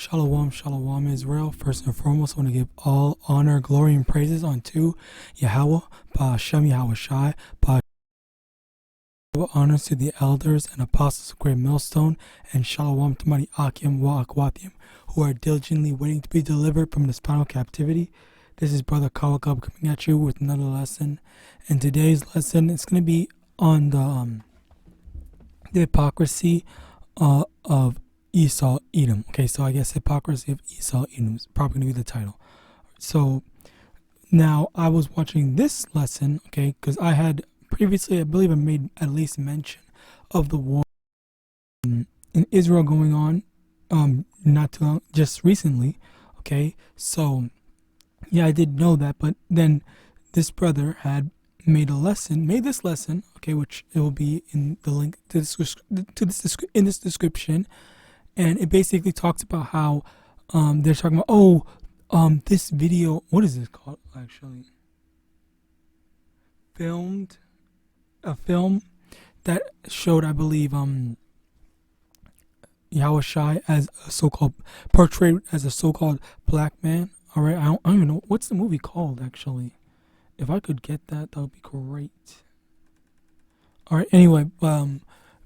Shalom, shalom, Israel. First and foremost, I want to give all honor, glory, and praises unto YAHAWAH, BA'Hashem, YAHAWASHI, honors to the elders and apostles of Great Millstone, and shalom to mighty Akim wa Akwathium, who are diligently waiting to be delivered from the spinal captivity. This is Brother Kawakab coming at you with another lesson, and today's lesson is going to be on the hypocrisy of Esau Edom. Okay, so I guess hypocrisy of Esau Edom is probably going to be the title. So now I was watching this lesson, okay, because I had previously, I believe I made at least mention of the war in Israel going on not too long, just recently. Okay, so yeah, I did know that, but then this brother had made this lesson, okay, which it will be in the link to this in this description. And it basically talks about how they're talking about, this video, what is this called actually? A film that showed, I believe, Yahawashi as a so-called, portrayed as a so-called black man. All right, I don't even know, what's the movie called actually? If I could get that would be great. All right, anyway,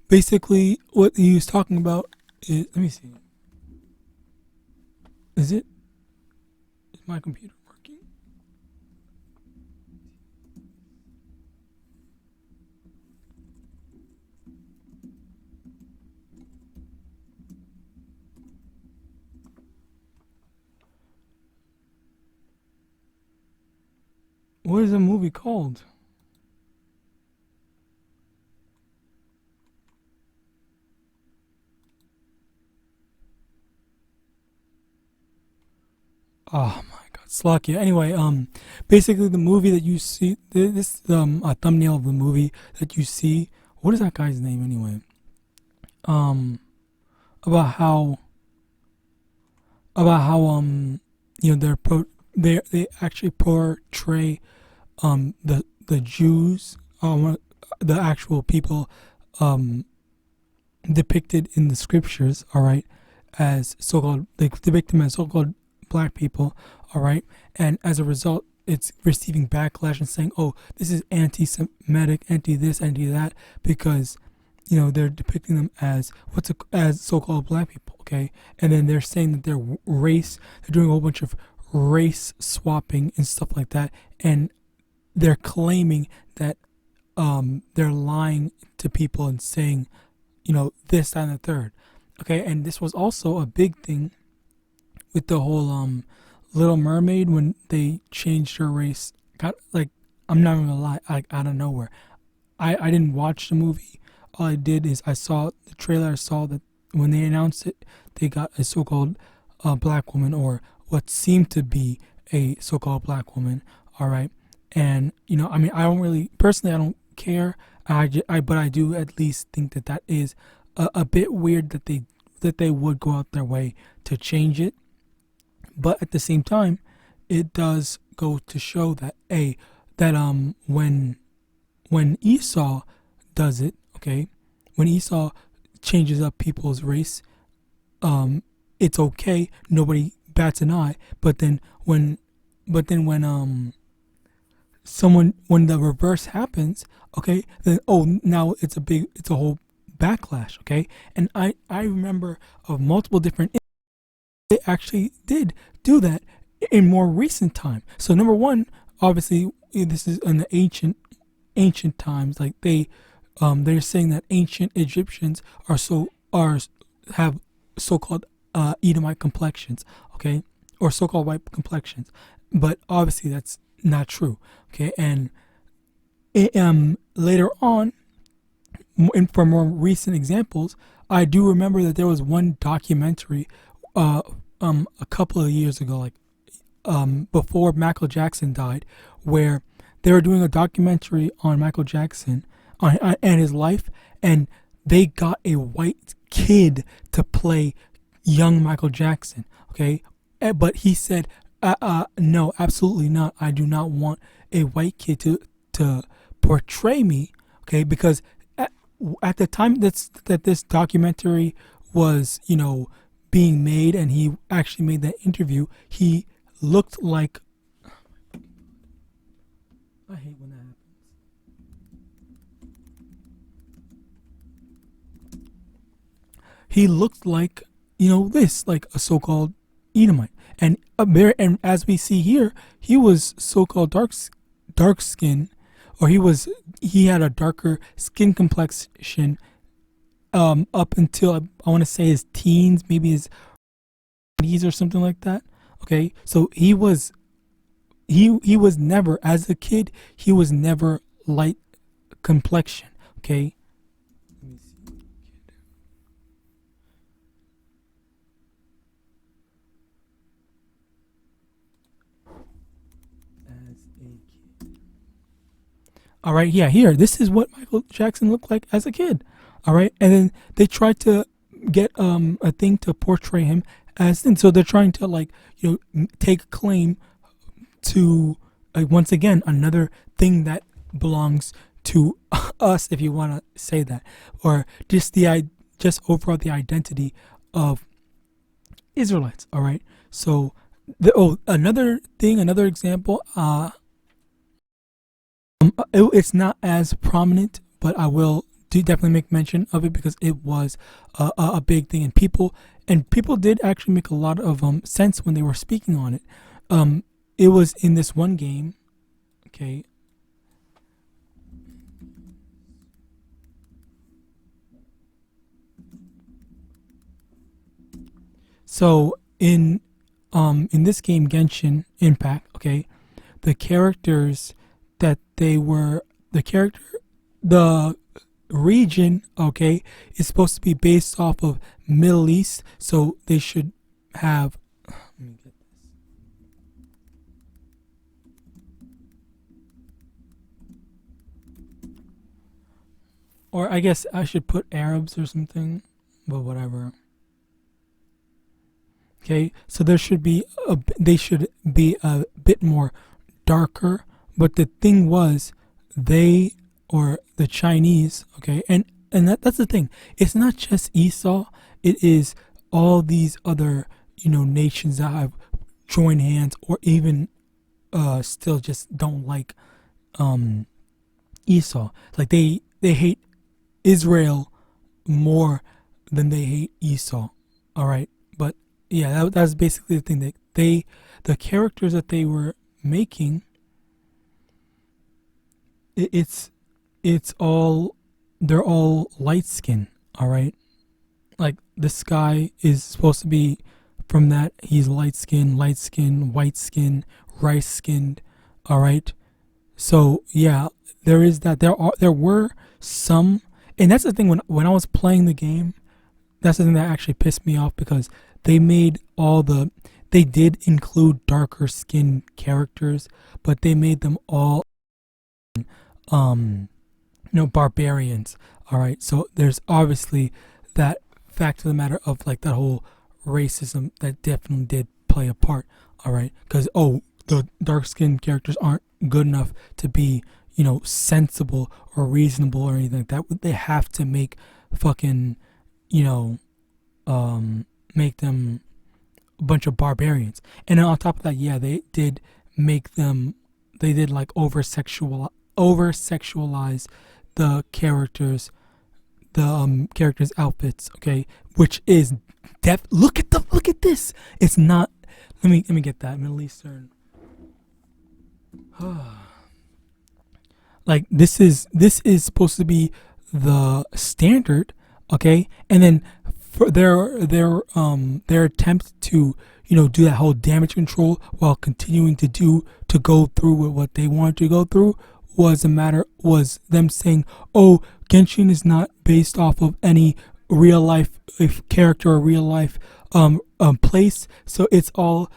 basically what he was talking about, let me see. Is my computer working? What is the movie called? Oh my God, Slakia. Anyway, basically the movie that you see, this is a thumbnail of the movie that you see. What is that guy's name anyway? About how you know, they actually portray the Jews, the actual people depicted in the scriptures, all right, as so-called, they depict them as so-called black people, all right, and as a result it's receiving backlash and saying, oh, this is anti-Semitic, anti-this, anti-that, because you know they're depicting them as as so-called black people, okay, and then they're saying that they're doing a whole bunch of race swapping and stuff like that, and they're claiming that they're lying to people and saying, you know, this, that, and the third, okay, and this was also a big thing with the whole Little Mermaid when they changed her race. Like, I'm not gonna lie, out of nowhere. I didn't watch the movie. All I did is I saw the trailer. I saw that when they announced it, they got a so-called black woman, or what seemed to be a so-called black woman. All right, and you know, I mean, I don't really personally, I don't care. But I do at least think that is a bit weird that they would go out their way to change it. But at the same time, it does go to show that when Esau does it, okay, when Esau changes up people's race, it's okay. Nobody bats an eye. But then when the reverse happens, okay, then now it's a whole backlash, okay. And I remember of multiple different. They actually did do that in more recent time. So number one, obviously, this is in the ancient times. Like they're saying that ancient Egyptians have so-called Edomite complexions, okay, or so-called white complexions. But obviously, that's not true, okay. And later on, for more recent examples, I do remember that there was one documentary a couple of years ago, like before Michael Jackson died, where they were doing a documentary on Michael Jackson and his life, and they got a white kid to play young Michael Jackson, okay, but he said, no, absolutely not. I do not want a white kid to portray me, okay, because at the time that this documentary was, you know, being made, and he actually made that interview, he looked like, I hate when that happens. He looked like, this, like a so-called Edomite. And and as we see here, he was so-called dark skin, or he had a darker skin complexion up until I want to say his teens, maybe his 20s or something like that. Okay, so he was never, as a kid, he was never light complexion. Okay. Let me see. As a kid. All right, yeah, here, this is what Michael Jackson looked like as a kid. All right, and then they tried to get a thing to portray him as, and so they're trying to, like, take claim to, once again, another thing that belongs to us, if you want to say that, or just overall the identity of Israelites. All right, so another example, it's not as prominent, but I will definitely make mention of it because it was a big thing, and people did actually make a lot of sense when they were speaking on it. It was in this one game. Okay. So in this game, Genshin Impact, okay, the characters that the region, okay, is supposed to be based off of Middle East, so they should have, let me get this. Or I guess I should put Arabs or something, but whatever. Okay, so they should be a bit more darker, but the thing was, or the Chinese, okay, and that's the thing. It's not just Esau. It is all these other, nations that have joined hands, or even still just don't like Esau. Like they hate Israel more than they hate Esau. All right, but yeah, that's basically the thing. That the characters that they were making, they're all light skin. All right, like this guy is supposed to be from that. He's light skin, white skin, rice skinned. All right, so yeah, there is that. There were some, and that's the thing. When I was playing the game, that's the thing that actually pissed me off, because they did include darker skinned characters, but they made them all barbarians. All right, so there's obviously that fact of the matter of, like, that whole racism that definitely did play a part. All right, because the dark skinned characters aren't good enough to be sensible or reasonable or anything like that. They have to make fucking make them a bunch of barbarians. And then on top of that, yeah, they did like over sexualize the characters outfits, okay, which is look at this. It's not, let me get that Middle Eastern. Like this is supposed to be the standard, okay, and then for their attempt to do that whole damage control while continuing to go through with what they wanted to go through was them saying, oh, Genshin is not based off of any real life character or real life place, so it's all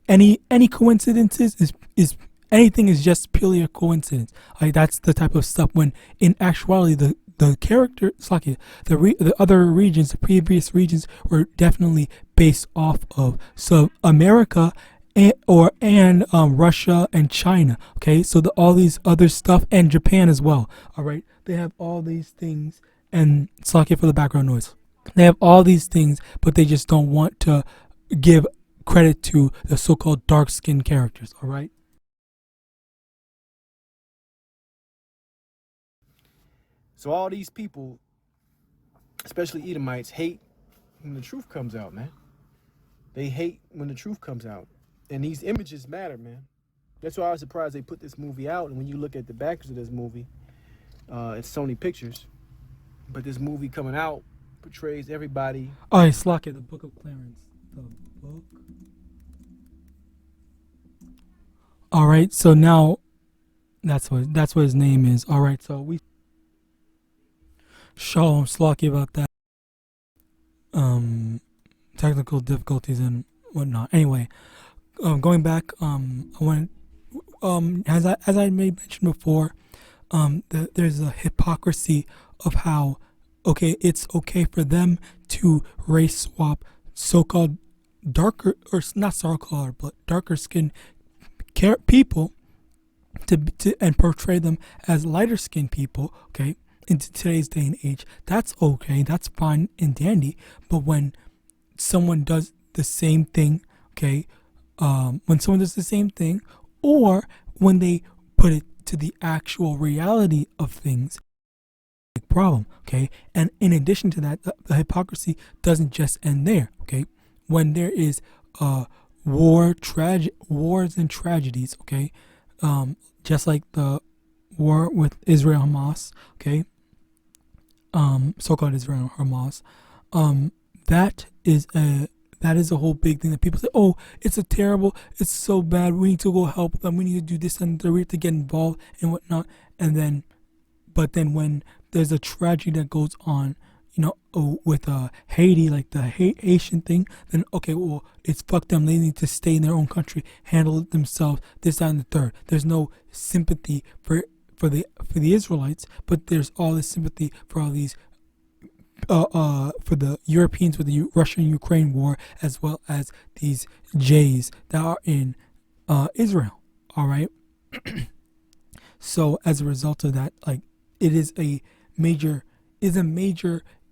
any coincidences is anything is just purely a coincidence. Like, that's the type of stuff, when in actuality the character, the other regions, the previous regions, were definitely based off of America and Russia and China. Okay, so all these other stuff, and Japan as well. All right, they have all these things, and Slakia for the background noise. They have all these things, but they just don't want to give credit to the so-called dark-skinned characters. All right. So all these people, especially Edomites, hate when the truth comes out, man. They hate when the truth comes out. And these images matter, man. That's why I was surprised they put this movie out. And when you look at the backers of this movie, it's Sony Pictures. But this movie coming out portrays everybody. Oh, it's Slock it, the Book of Clarence. The book. All right, so now that's what his name is. All right, so we Shalom Slocky about that. Technical difficulties and whatnot. Anyway, going back, I want as I made mention before, there's a hypocrisy of how it's okay for them to race swap so-called darker, or not so-called, but darker skinned people to and portray them as lighter skinned people, okay, in today's day and age. That's okay, that's fine and dandy. But when someone does the same thing, okay, when someone does the same thing, or when they put it to the actual reality of things, big problem, okay. And in addition to that, the hypocrisy doesn't just end there, okay. When there is wars and tragedies, okay, just like the war with Israel Hamas, okay, so-called Israel Hamas, that is a whole big thing that people say, oh, it's so bad, we need to go help them, we need to do this and we have to get involved and whatnot. But then when there's a tragedy that goes on, with Haiti, like the Haitian thing, then okay, well, it's fuck them. They need to stay in their own country, handle it themselves. This, that, and the third. There's no sympathy for the Israelites, but there's all this sympathy for all these for the Europeans with the Russian-Ukraine war, as well as these Jays that are in Israel. All right. So as a result of that, like, it is a major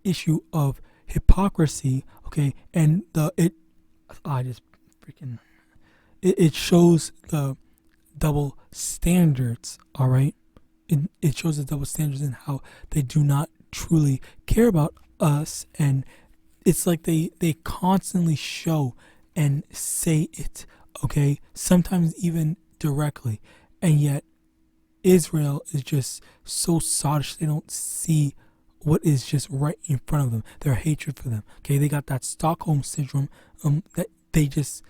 issue of hypocrisy, okay, and it shows the double standards. All right, it shows the double standards in how they do not truly care about us, and it's like they constantly show and say it, okay, sometimes even directly, and yet Israel is just so sottish they don't see what is just right in front of them. Their hatred for them. Okay, they got that Stockholm syndrome. That they just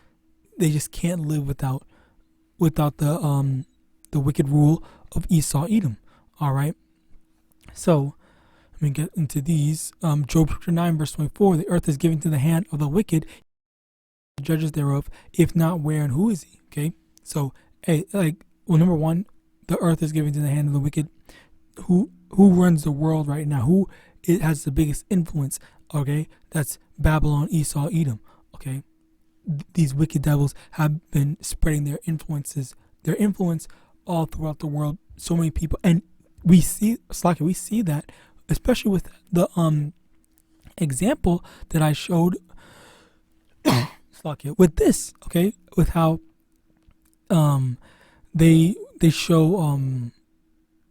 can't live without the wicked rule of Esau Edom. All right. So let me get into these. Job chapter 9 verse 24. The earth is given to the hand of the wicked, the judges thereof. If not, where and who is he? Okay. So number one, the earth is given to the hand of the wicked. Who runs the world right now? Who has the biggest influence? Okay, that's Babylon, Esau, Edom. Okay, these wicked devils have been spreading their influence all throughout the world. So many people, and we see that, especially with the example that I showed with this. Okay, with how they show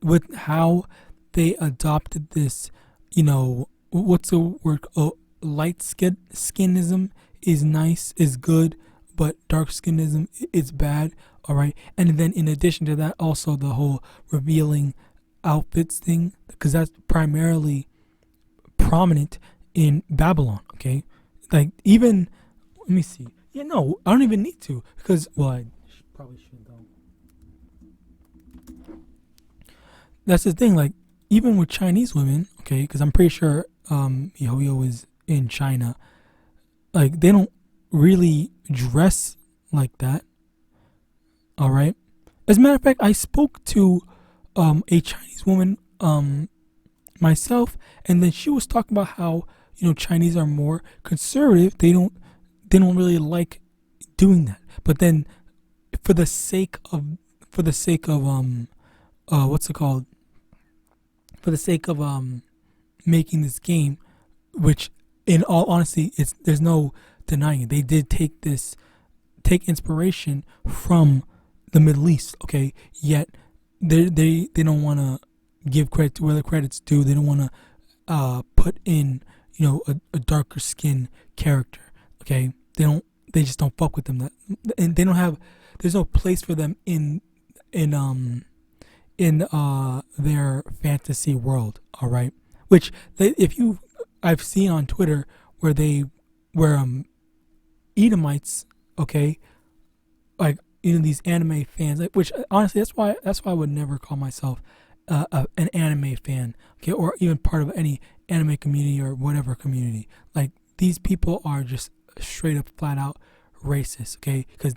with how they adopted this, what's the word? Light skinism is nice, is good, but dark skinism is bad. All right, and then in addition to that, also the whole revealing outfits thing, because that's primarily prominent in Babylon. Okay, like even let me see. Yeah, no, I don't even need to, because I probably should though. That's the thing, like, even with Chinese women, okay, because I'm pretty sure YAHAWAH is in China, like, they don't really dress like that. All right. As a matter of fact, I spoke to a Chinese woman myself, and then she was talking about how Chinese are more conservative. They don't really like doing that. But then, for the sake of what's it called? For the sake of making this game, which in all honesty, there's no denying it. They did take inspiration from the Middle East, okay? Yet they don't want to give credit to where the credit's due. They don't want to put in, a darker skin character, okay? They just don't fuck with them. And they don't have. There's no place for them in their fantasy world. All right, which I've seen on Twitter where Edomites, okay, like these anime fans, like, which honestly that's why I would never call myself an anime fan, okay, or even part of any anime community or whatever community. Like, these people are just straight up flat out racist, okay? Because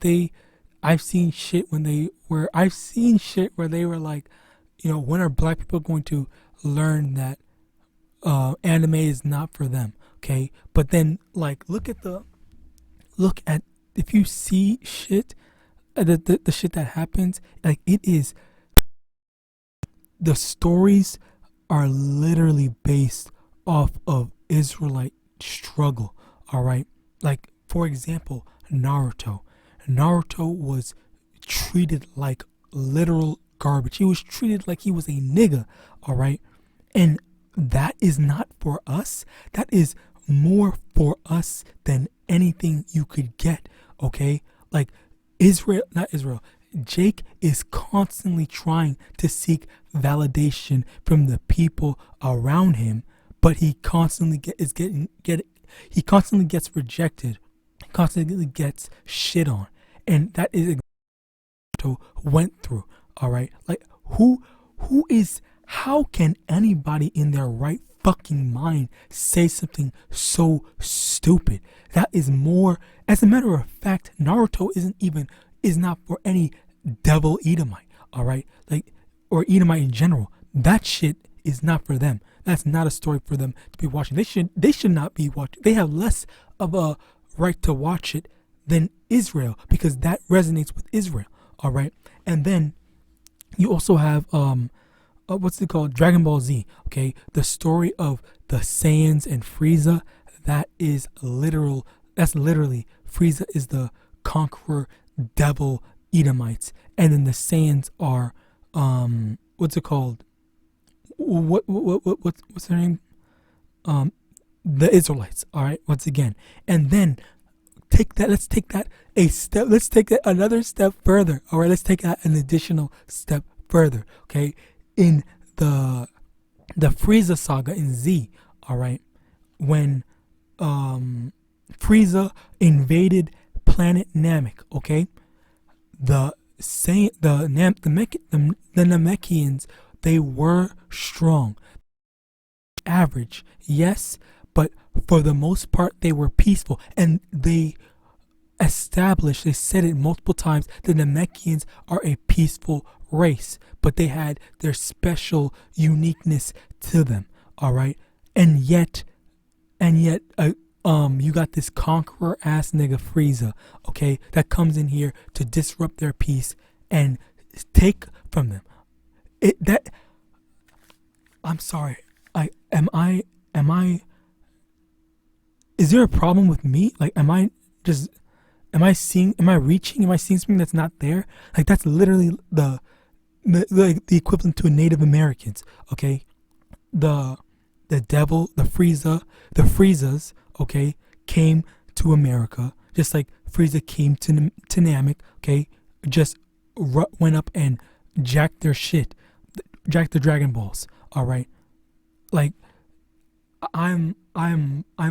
I've seen shit where they were like, when are black people going to learn that anime is not for them, okay? But then, like, look at if you see shit, the shit that happens, like, the stories are literally based off of Israelite struggle, all right? Like, for example, Naruto was treated like literal garbage. He was treated like he was a nigga, all right? And that is not for us. That is more for us than anything you could get, okay? Like, Jake is constantly trying to seek validation from the people around him, but he constantly gets rejected, constantly gets shit on, and that is exactly what went through. All right, like, how can anybody in their right fucking mind say something so stupid? That is more. As a matter of fact, Naruto is not for any devil Edomite. All right, like, or Edomite in general. That shit is not for them. That's not a story for them to be watching. They should not be watching. They have less of a right to watch it than Israel, because that resonates with Israel. All right, and then you also have what's it called? Dragon Ball Z. Okay, the story of the Saiyans and Frieza. That's literally Frieza is the conqueror devil Edomites, and then the Saiyans are what's it called? What's their name? The Israelites. All right, once again, and then let's take that another step further. All right, let's take that an additional step further. Okay, in the Frieza saga in Z. All right, when Frieza invaded planet Namek. Okay, the Namekians, they were strong. Average, yes, but for the most part they were peaceful, and they said it multiple times, the Namekians are a peaceful race, but they had their special uniqueness to them. All right, and yet you got this conqueror ass nigga Frieza, okay, that comes in here to disrupt their peace and take from them. I'm sorry. Is there a problem with me? Like, am I seeing something that's not there? Like, that's literally the equivalent to Native Americans, okay? The Friezas, okay, came to America, just like Frieza came to Namek, okay? Just went up and jacked their Dragon Balls, all right? Like, I'm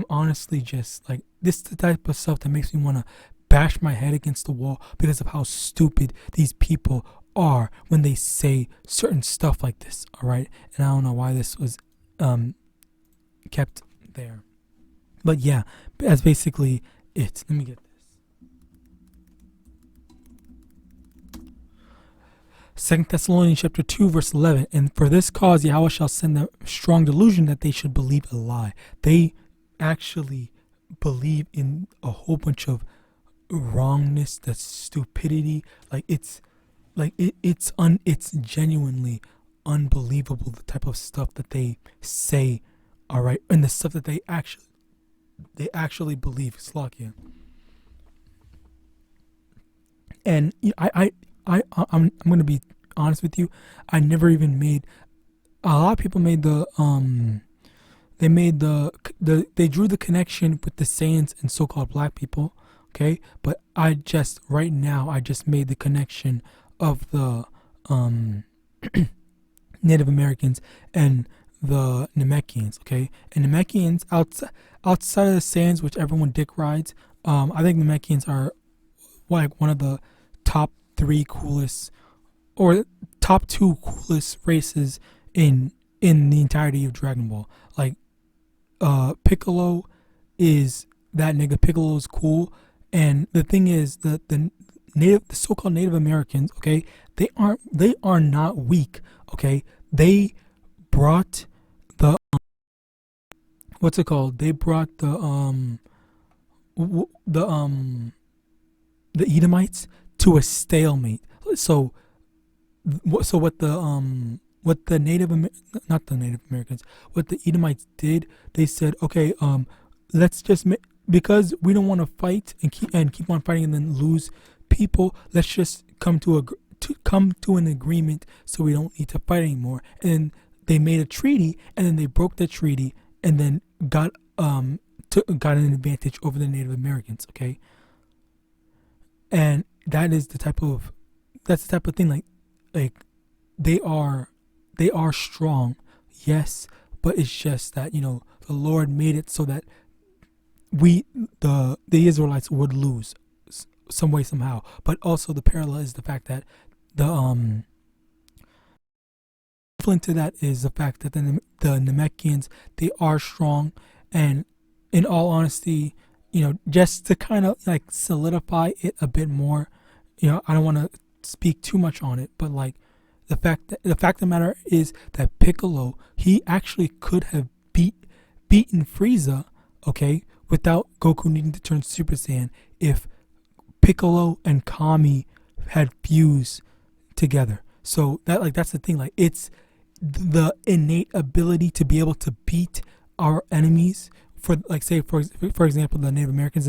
honestly just like, this is the type of stuff that makes me want to bash my head against the wall because of how stupid these people are when they say certain stuff like this, all right? And I don't know why this was kept there, but yeah, that's basically it. Let me get this. 2 Thessalonians chapter 2 verse 11, and for this cause Yahweh shall send them strong delusion that they should believe a lie. They actually believe in a whole bunch of wrongness, the stupidity. Like, it's genuinely unbelievable, the type of stuff that they say, all right, and the stuff that they actually they actually believe Slovakia. And I'm gonna be honest with you. I never even made. A lot of people made they drew the connection with the Saiyans and so-called black people. Okay, but I just made the connection of the Native Americans and the Namekians. Okay, and Namekians outside of the Saiyans, which everyone dick rides. I think Namekians are like one of the top 3 coolest or top 2 coolest races in the entirety of Dragon Ball. Like Piccolo is that nigga. Piccolo is cool, and the thing is that the so-called Native Americans, okay, they are not weak. Okay, they brought the what's it called? They brought the Edomites to a stalemate. So what the not the Native Americans, what the Edomites did, they said, okay, let's just because we don't want to fight and keep on fighting and then lose people, let's just come to an agreement so we don't need to fight anymore. And then they made a treaty, and then they broke the treaty, and then got an advantage over the Native Americans. Okay, and that's the type of thing. Like they are strong, yes, but it's just that the Lord made it so that the Israelites would lose some way somehow. But also the parallel is the fact that the equivalent to that is the fact that the Namekians, they are strong, and in all honesty, just to kind of like solidify it a bit more, I don't want to speak too much on it, but like the fact of the matter is that Piccolo, he actually could have beaten Frieza, okay, without Goku needing to turn Super Saiyan if Piccolo and Kami had fused together. So that's the thing. Like, it's the innate ability to be able to beat our enemies. For like, say for example, the Native Americans.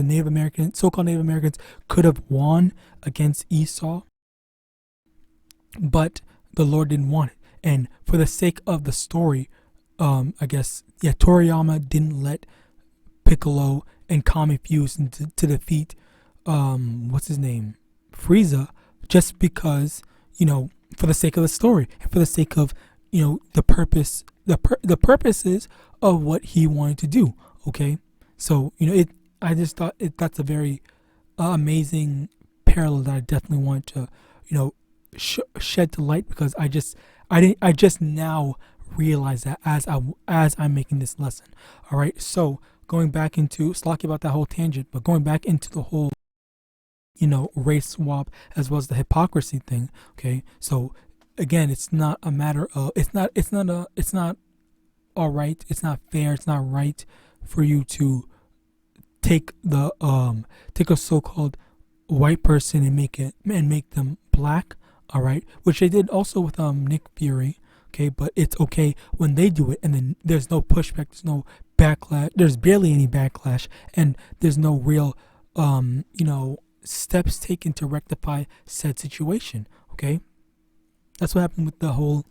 So-called Native Americans could have won against Esau, but the Lord didn't want it. And for the sake of the story, I guess, Toriyama didn't let Piccolo and Kami fuse to defeat what's his name, Frieza, just because, for the sake of the story and for the sake of, the purposes of what he wanted to do. Okay, so I just thought that's a very amazing parallel that I definitely want to shed to light, because I just now realize that as I'm making this lesson. All right, so going back into Slocky about that whole tangent, but going back into the whole race swap as well as the hypocrisy thing. Okay, so again, it's not a matter of it's not all right, it's not fair, it's not right for you to take a so-called white person and make them black. All right, which they did also with Nick Fury. Okay, but it's okay when they do it, and then there's no pushback, there's no backlash, there's barely any backlash, and there's no real steps taken to rectify said situation. Okay, that's what happened with the whole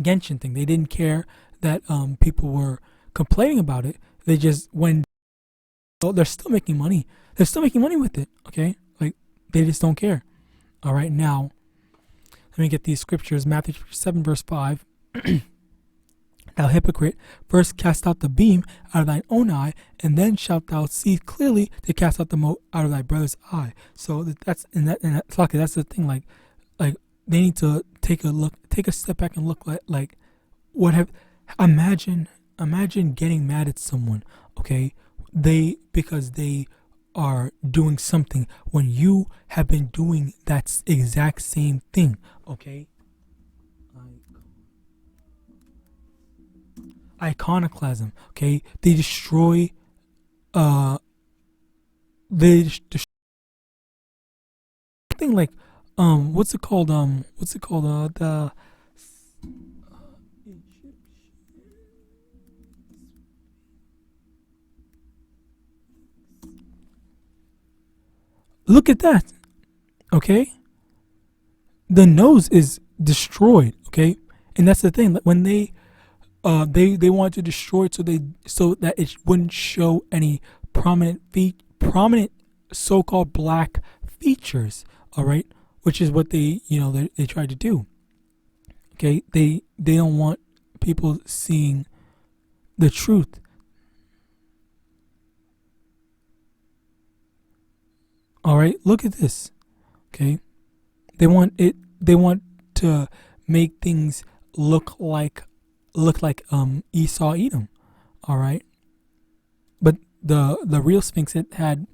Genshin thing. They didn't care that people were complaining about it. They just they're still making money. They're still making money with it. Okay, like, they just don't care. All right, now let me get these scriptures. Matthew 7 verse 5. Thou hypocrite, first cast out the beam out of thine own eye, and then shalt thou see clearly to cast out the mote out of thy brother's eye. So that's the thing. Like they need to take a step back and look like imagine getting mad at someone, okay? Because they are doing something when you have been doing that exact same thing, okay? Iconoclasm, okay? They destroy something like what's it called the Look at that. Okay? The nose is destroyed, okay? And that's the thing. Like when they want to destroy it so that it wouldn't show any prominent so-called black features, all right? Which is what they tried to do. Okay? They don't want people seeing the truth. All right? Look at this. Okay? They want to make things look like Esau Edom. All right? But the real Sphinx, it had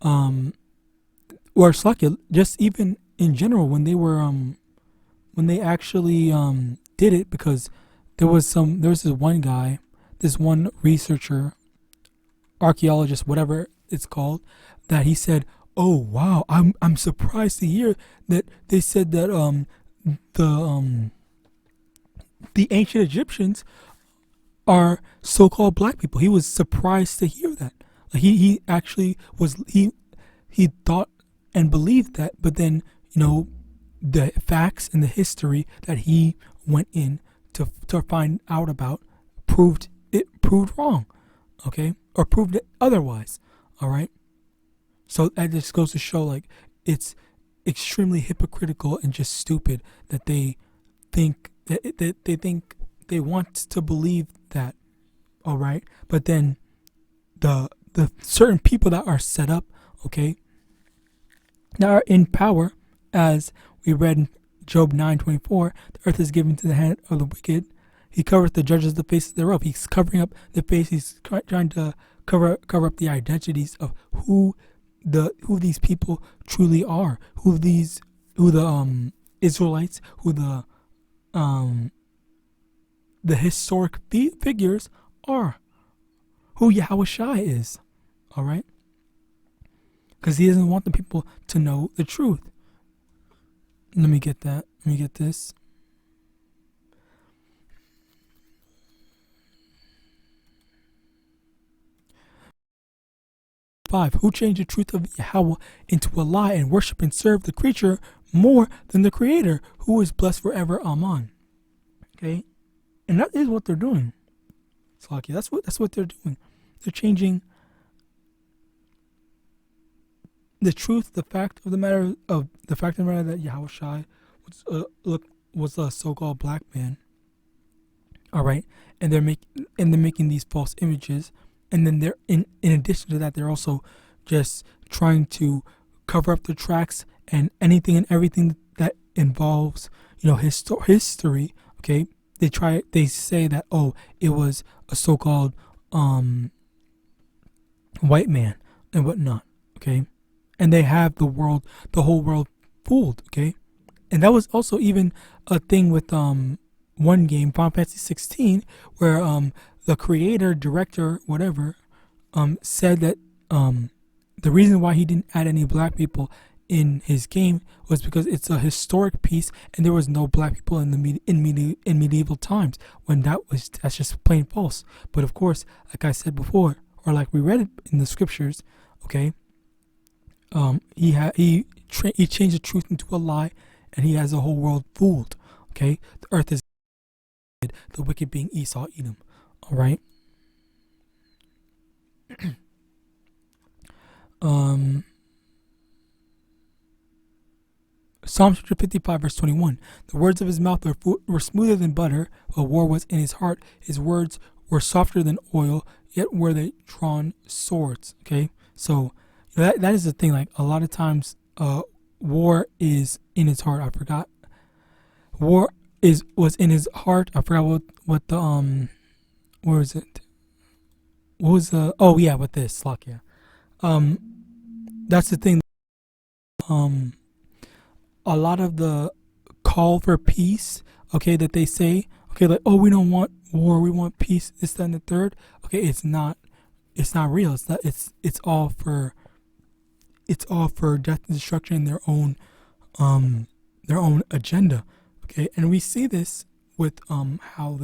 or Slakia, just even in general, when they actually did it, because there was this one guy, this one researcher, archaeologist, whatever it's called, that he said, "Oh wow, I'm surprised to hear that they said that the ancient Egyptians are so-called black people." He was surprised to hear that. Like he actually was he thought and believed that, but then the facts and the history that he went in to find out about proved wrong, okay, or proved it otherwise. All right. So that just goes to show, like, it's extremely hypocritical and just stupid that they think they want to believe that, all right. But then the certain people that are set up, okay, that are in power, as we read in Job 9:24, the earth is given to the hand of the wicked. He covereth the judges the faces thereof. He's covering up the face. He's trying to cover up the identities of who these people truly are, who the Israelites, who the historic figures are, who YAHAWASHI is. All right, because he doesn't want the people to know the truth. Let me get that. Let me get this. Who changed the truth of Yahweh into a lie and worship and serve the creature more than the Creator, who is blessed forever. Amen. Okay, and that is what they're doing. Slaki, that's what they're doing. They're changing the truth, the fact of the matter that Yahawashi was a so-called black man. All right, and they're making these false images. And then they're in addition to that, they're also just trying to cover up the tracks and anything and everything that involves, history. Okay, they say that, oh, it was a so-called white man and whatnot. Okay, and they have the whole world fooled. Okay, and that was also even a thing with one game, Final Fantasy 16, where the creator, director, whatever, said that the reason why he didn't add any black people in his game was because it's a historic piece and there was no black people in medieval times, when that's just plain false. But of course, like I said before, or like we read it in the scriptures, okay, he changed the truth into a lie, and he has the whole world fooled. Okay, the earth is the wicked being Esau Edom. All right. Psalm 55 verse 21. The words of his mouth were smoother than butter, but war was in his heart. His words were softer than oil, yet were they drawn swords. Okay, so that is the thing. Like a lot of times, war is in his heart. I forgot. War was in his heart. I forgot what the where is it? What was the with this Slakia. That's the thing. A lot of the call for peace, okay, that they say, okay, like, oh, we don't want war, we want peace, this, that, and the third. Okay, it's not real. It's all for death and destruction and their own agenda. Okay, and we see this with how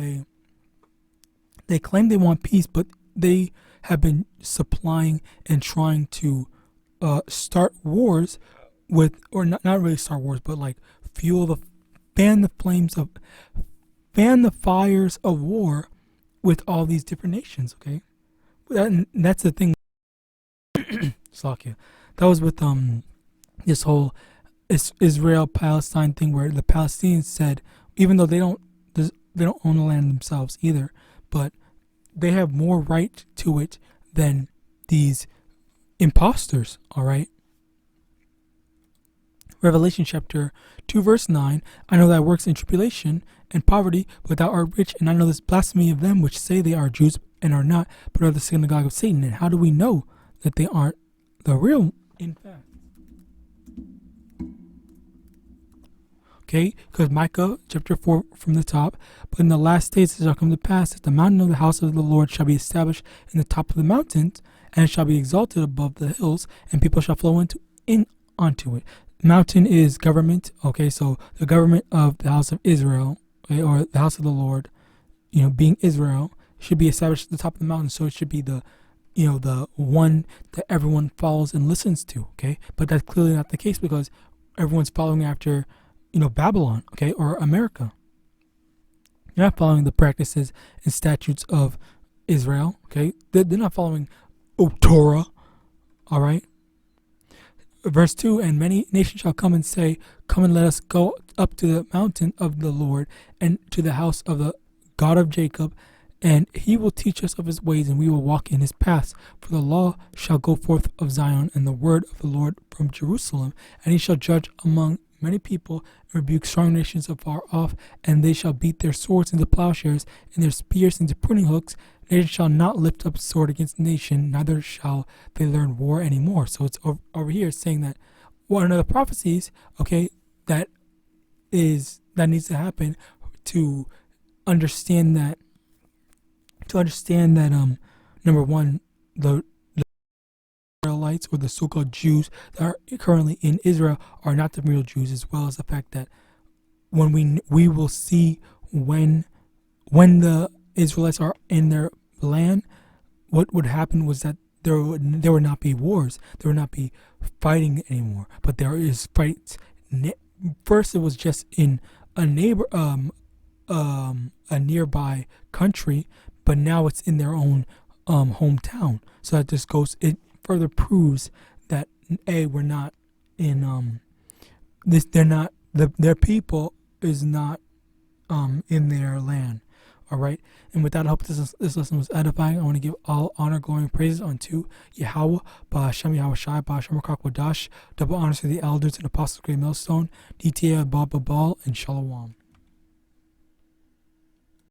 they claim they want peace, but they have been supplying and trying to start wars with, or not really start wars, but like fan the fires of war with all these different nations. Okay, that's the thing. Slovakia. That was with this whole Israel Palestine thing, where the Palestinians said, even though they don't own the land themselves either, but they have more right to it than these imposters. All right. Revelation chapter 2 verse 9, I know thy works in tribulation and poverty, but thou art rich, and I know this blasphemy of them which say they are Jews and are not, but are the synagogue of Satan. And how do we know that they aren't the real, in fact? Okay, because Micah chapter 4 from the top, but in the last days it shall come to pass that the mountain of the house of the Lord shall be established in the top of the mountains, and it shall be exalted above the hills, and people shall flow onto it. Mountain is government. Okay, so the government of the house of Israel, okay, or the house of the Lord, being Israel, should be established at the top of the mountain. So it should be the one that everyone follows and listens to. Okay, but that's clearly not the case, because everyone's following after Babylon, okay, or America. You're not following the practices and statutes of Israel. Okay, they're not following Torah. All right. Verse 2, and many nations shall come and say, come and let us go up to the mountain of the Lord, and to the house of the God of Jacob, and he will teach us of his ways, and we will walk in his paths. For the law shall go forth of Zion, and the word of the Lord from Jerusalem. And he shall judge among many people, and rebuke strong nations afar off, and they shall beat their swords into plowshares, and their spears into pruning hooks. Nation shall not lift up sword against nation, neither shall they learn war anymore. So it's over here saying that one of the prophecies, okay, that needs to happen to understand that number one, the Israelites, or the so-called Jews that are currently in Israel, are not the real Jews, as well as the fact that when we will see when the Israelites are in their land, what would happen was that there would not be wars, there would not be fighting anymore, but there is fights. First, it was just in a nearby country, but now it's in their own hometown. So that just it further proves that we're not in their people is not in their land. All right, and with that, I hope this lesson was edifying. I want to give all honor, glory, and praises unto YAHAWAH, YAHAWASHI, YAHAWASHI, double honors to the elders and apostles, great millstone, DTA, Babal, and Shalom.